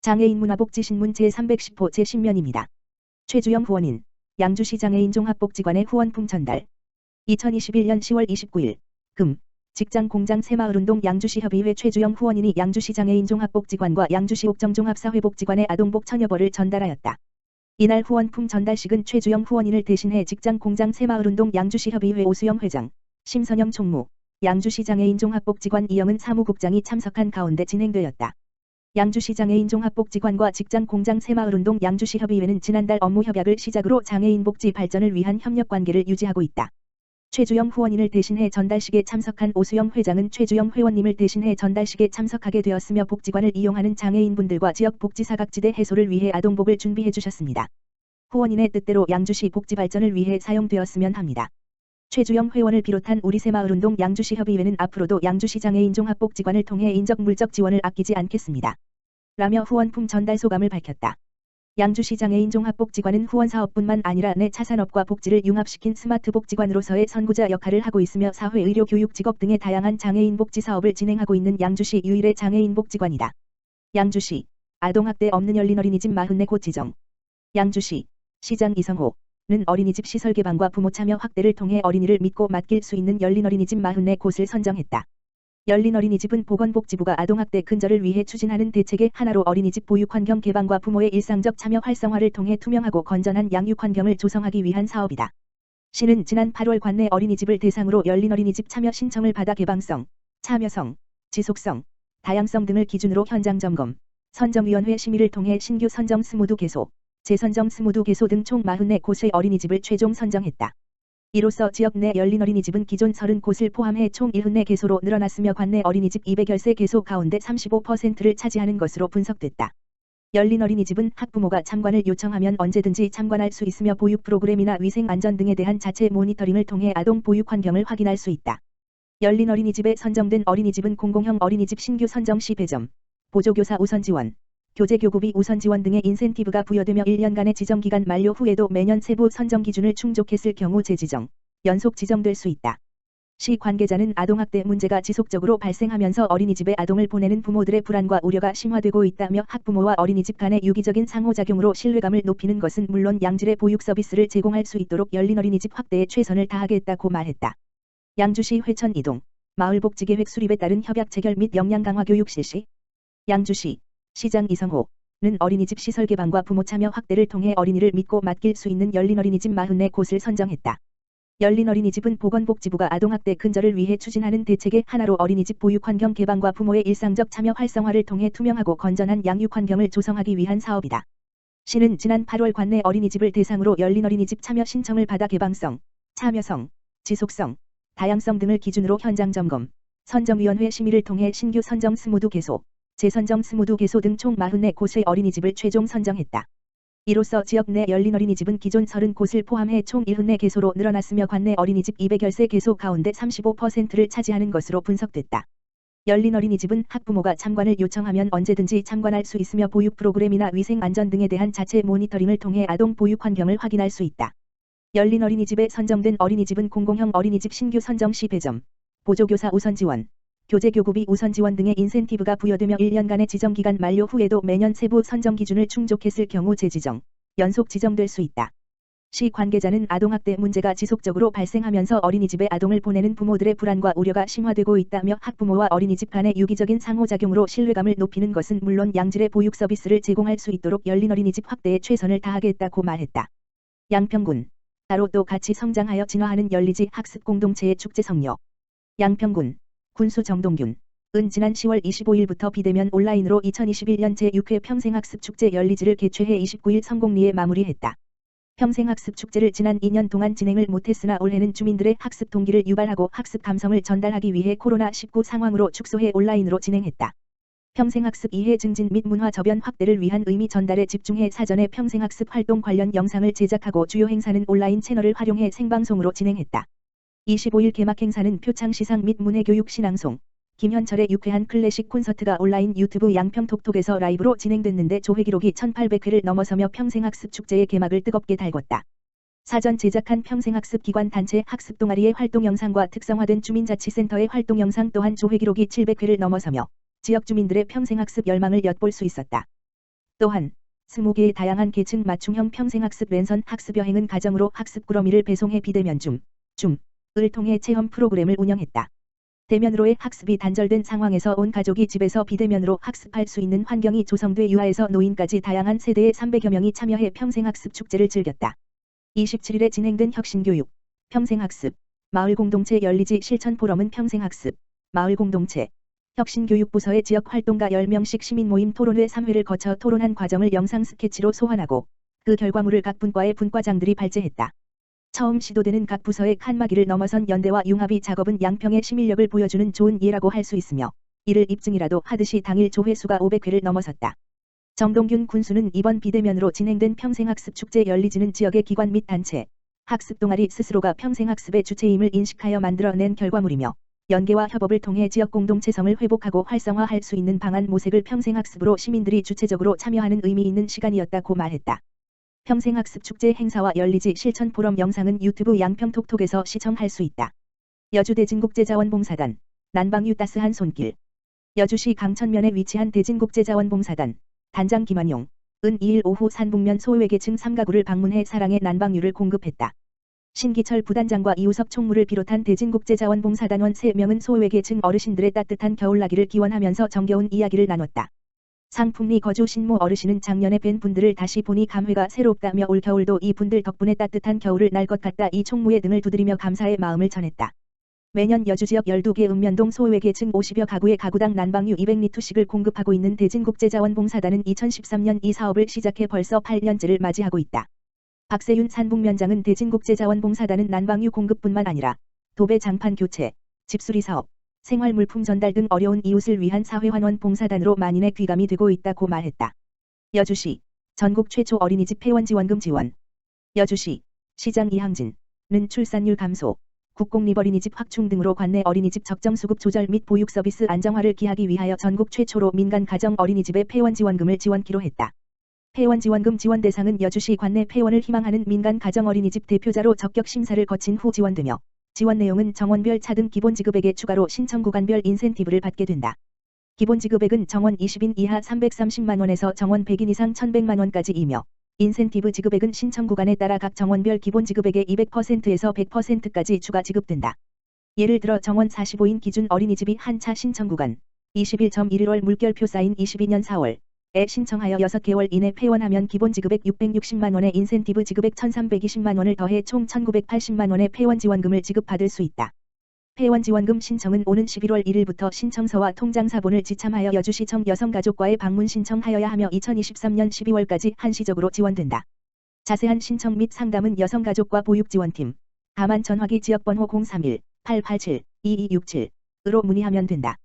장애인 문화복지신문 제310호 제10면입니다. 최주영 후원인, 양주시 장애인 종합복지관의 후원품 전달. 2021년 10월 29일, 금, 직장공장 새마을운동 양주시협의회 최주영 후원인이 양주시 장애인 종합복지관과 양주시 옥정종합사회복지관의 아동복 천여벌을 전달하였다. 이날 후원품 전달식은 최주영 후원인을 대신해 직장공장 새마을운동 양주시협의회 오수영 회장, 심선영 총무, 양주시 장애인 종합복지관 이영은 사무국장이 참석한 가운데 진행되었다. 양주시 장애인 종합복지관과 직장공장 새마을운동 양주시협의회는 지난달 업무 협약을 시작으로 장애인 복지 발전을 위한 협력관계를 유지하고 있다. 최주영 후원인을 대신해 전달식에 참석한 오수영 회장은 최주영 회원님을 대신해 전달식에 참석하게 되었으며 복지관을 이용하는 장애인분들과 지역 복지 사각지대 해소를 위해 아동복을 준비해 주셨습니다. 후원인의 뜻대로 양주시 복지 발전을 위해 사용되었으면 합니다. 최주영 회원을 비롯한 우리 새마을운동 양주시협의회는 앞으로도 양주시 장애인 종합복지관을 통해 인적 물적 지원을 아끼지 않겠습니다. 라며 후원품 전달 소감을 밝혔다. 양주시 장애인 종합복지관은 후원사업뿐만 아니라 내 차산업과 복지를 융합시킨 스마트 복지관으로서의 선구자 역할을 하고 있으며 사회, 의료, 교육, 직업 등의 다양한 장애인 복지 사업을 진행하고 있는 양주시 유일의 장애인 복지관이다. 양주시 아동학대 없는 열린 어린이집 44곳 지정. 양주시 시장 이성호는 어린이집 시설 개방과 부모 참여 확대를 통해 어린이를 믿고 맡길 수 있는 열린 어린이집 44곳을 선정했다. 열린 어린이집은 보건복지부가 아동학대 근절을 위해 추진하는 대책의 하나로 어린이집 보육환경 개방과 부모의 일상적 참여 활성화를 통해 투명하고 건전한 양육환경을 조성하기 위한 사업이다. 시는 지난 8월 관내 어린이집을 대상으로 열린 어린이집 참여 신청을 받아 개방성, 참여성, 지속성, 다양성 등을 기준으로 현장 점검, 선정위원회 심의를 통해 신규 선정 20개소, 재선정 20개소 등 총 44곳의 어린이집을 최종 선정했다. 이로써 지역 내 열린 어린이집은 기존 30곳을 포함해 총 74개소로 늘어났으며 관내 어린이집 213개소 가운데 35%를 차지하는 것으로 분석됐다. 열린 어린이집은 학부모가 참관을 요청하면 언제든지 참관할 수 있으며 보육 프로그램이나 위생 안전 등에 대한 자체 모니터링을 통해 아동 보육 환경을 확인할 수 있다. 열린 어린이집에 선정된 어린이집은 공공형 어린이집 신규 선정 시 배점, 보조교사 우선 지원, 교재교구비 우선 지원 등의 인센티브가 부여되며 1년간의 지정기간 만료 후에도 매년 세부 선정 기준을 충족했을 경우 재지정, 연속 지정될 수 있다. 시 관계자는 아동학대 문제가 지속적으로 발생하면서 어린이집에 아동을 보내는 부모들의 불안과 우려가 심화되고 있다며 학부모와 어린이집 간의 유기적인 상호작용으로 신뢰감을 높이는 것은 물론 양질의 보육 서비스를 제공할 수 있도록 열린 어린이집 확대에 최선을 다하겠다고 말했다. 양주시 회천 이동, 마을복지계획 수립에 따른 협약 체결 및 역량 강화 교육 실시. 양주시 시장 이성호는 어린이집 시설 개방과 부모 참여 확대를 통해 어린이를 믿고 맡길 수 있는 열린 어린이집 44곳을 선정했다. 열린 어린이집은 보건복지부가 아동학대 근절을 위해 추진하는 대책의 하나로 어린이집 보육환경 개방과 부모의 일상적 참여 활성화를 통해 투명하고 건전한 양육환경을 조성하기 위한 사업이다. 시는 지난 8월 관내 어린이집을 대상으로 열린 어린이집 참여 신청을 받아 개방성, 참여성, 지속성, 다양성 등을 기준으로 현장 점검, 선정위원회 심의를 통해 신규 선정 20개소, 재선정 20개소 등 총 44곳의 어린이집을 최종 선정했다. 이로써 지역 내 열린 어린이집은 기존 30곳을 포함해 총 74개소로 늘어났으며 관내 어린이집 213개소 가운데 35%를 차지하는 것으로 분석됐다. 열린 어린이집은 학부모가 참관을 요청하면 언제든지 참관할 수 있으며 보육 프로그램이나 위생 안전 등에 대한 자체 모니터링을 통해 아동 보육 환경을 확인할 수 있다. 열린 어린이집에 선정된 어린이집은 공공형 어린이집 신규 선정 시 배점, 보조교사 우선 지원, 교재교구비 우선 지원 등의 인센티브가 부여되며 1년간의 지정기간 만료 후에도 매년 세부 선정 기준을 충족했을 경우 재지정, 연속 지정될 수 있다. 시 관계자는 아동학대 문제가 지속적으로 발생하면서 어린이집에 아동을 보내는 부모들의 불안과 우려가 심화되고 있다며 학부모와 어린이집 간의 유기적인 상호작용으로 신뢰감을 높이는 것은 물론 양질의 보육 서비스를 제공할 수 있도록 열린 어린이집 확대에 최선을 다하겠다고 말했다. 양평군 따로도 같이 성장하여 진화하는 열리지 학습 공동체의 축제 성려. 양평군 군수 정동균 은 지난 10월 25일부터 비대면 온라인으로 2021년 제6회 평생학습축제 열리지를 개최해 29일 성공리에 마무리했다. 평생학습축제를 지난 2년 동안 진행을 못했으나 올해는 주민들의 학습 동기를 유발하고 학습 감성을 전달하기 위해 코로나19 상황으로 축소해 온라인으로 진행했다. 평생학습 이해 증진 및 문화 저변 확대를 위한 의미 전달에 집중해 사전에 평생학습 활동 관련 영상을 제작하고 주요 행사는 온라인 채널을 활용해 생방송으로 진행했다. 25일 개막 행사는 표창시상 및 문해교육 신앙송, 김현철의 유쾌한 클래식 콘서트가 온라인 유튜브 양평톡톡에서 라이브로 진행됐는데 조회 기록이 1800회를 넘어서며 평생학습 축제의 개막을 뜨겁게 달궜다. 사전 제작한 평생학습 기관 단체 학습 동아리의 활동 영상과 특성화된 주민자치센터의 활동 영상 또한 조회 기록이 700회를 넘어서며 지역 주민들의 평생학습 열망을 엿볼 수 있었다. 또한 20개의 다양한 계층 맞춤형 평생학습 랜선 학습 여행은 가정으로 학습 꾸러미를 배송해 비대면 줌을 통해 체험 프로그램을 운영했다. 대면으로의 학습이 단절된 상황에서 온 가족이 집에서 비대면으로 학습할 수 있는 환경이 조성돼 유아에서 노인까지 다양한 세대의 300여 명이 참여해 평생학습 축제를 즐겼다. 27일에 진행된 혁신교육, 평생학습, 마을공동체 열리지 실천포럼은 평생학습, 마을공동체, 혁신교육부서의 지역활동가 10명씩 시민모임 토론회 3회를 거쳐 토론한 과정을 영상 스케치로 소환하고 그 결과물을 각 분과의 분과장들이 발제했다. 처음 시도되는 각 부서의 칸막이를 넘어선 연대와 융합이 작업은 양평의 시민력을 보여주는 좋은 예라고 할 수 있으며 이를 입증이라도 하듯이 당일 조회수가 500회를 넘어섰다. 정동균 군수는 이번 비대면으로 진행된 평생학습 축제 열리지는 지역의 기관 및 단체, 학습 동아리 스스로가 평생학습의 주체임을 인식하여 만들어낸 결과물이며 연계와 협업을 통해 지역 공동체성을 회복하고 활성화할 수 있는 방안 모색을 평생학습으로 시민들이 주체적으로 참여하는 의미 있는 시간이었다고 말했다. 평생학습 축제 행사와 열리지 실천 포럼 영상은 유튜브 양평톡톡에서 시청할 수 있다. 여주 대진국제자원봉사단, 난방유 따스한 손길. 여주시 강천면에 위치한 대진국제자원봉사단, 단장 김한용, 은 2일 오후 산북면 소외계층 3가구를 방문해 사랑의 난방유를 공급했다. 신기철 부단장과 이우섭 총무를 비롯한 대진국제자원봉사단원 3명은 소외계층 어르신들의 따뜻한 겨울나기를 기원하면서 정겨운 이야기를 나눴다. 상풍리 거주 신모 어르신은 작년에 뵌 분들을 다시 보니 감회가 새롭다며 올 겨울도 이 분들 덕분에 따뜻한 겨울을 날 것 같다. 이 총무의 등을 두드리며 감사의 마음을 전했다. 매년 여주 지역 12개 읍면동 소외계층 50여 가구의 가구당 난방유 200리터씩을 공급하고 있는 대진국제자원봉사단은 2013년 이 사업을 시작해 벌써 8년째를 맞이하고 있다. 박세윤 산북면장은 대진국제자원봉사단은 난방유 공급뿐만 아니라 도배 장판 교체, 집수리 사업, 생활물품 전달 등 어려운 이웃을 위한 사회환원 봉사단으로 만인의 귀감이 되고 있다고 말했다. 여주시 전국 최초 어린이집 폐원지원금 지원. 여주시 시장 이항진은 출산율 감소, 국공립어린이집 확충 등으로 관내 어린이집 적정 수급 조절 및 보육 서비스 안정화를 기하기 위하여 전국 최초로 민간 가정 어린이집에 폐원지원금을 지원키로 했다. 폐원지원금 지원 대상은 여주시 관내 폐원을 희망하는 민간 가정 어린이집 대표자로 적격 심사를 거친 후 지원되며 지원 내용은 정원별 차등 기본지급액에 추가로 신청 구간별 인센티브를 받게 된다. 기본지급액은 정원 20인 이하 330만원에서 정원 100인 이상 1100만원까지이며 인센티브 지급액은 신청 구간에 따라 각 정원별 기본지급액의 200%에서 100%까지 추가 지급된다. 예를 들어 정원 45인 기준 어린이집이 한 차 신청 구간 21.11월 물결표 쌓인 22년 4월에 신청하여 6개월 이내 폐원하면 기본지급액 660만원의 인센티브 지급액 1320만원을 더해 총 1980만원의 폐원지원금을 지급받을 수 있다. 폐원지원금 신청은 오는 11월 1일부터 신청서와 통장사본을 지참하여 여주시청 여성가족과에 방문 신청하여야 하며 2023년 12월까지 한시적으로 지원된다. 자세한 신청 및 상담은 여성가족과 보육지원팀, 다만 전화기 지역번호 031-887-2267으로 문의하면 된다.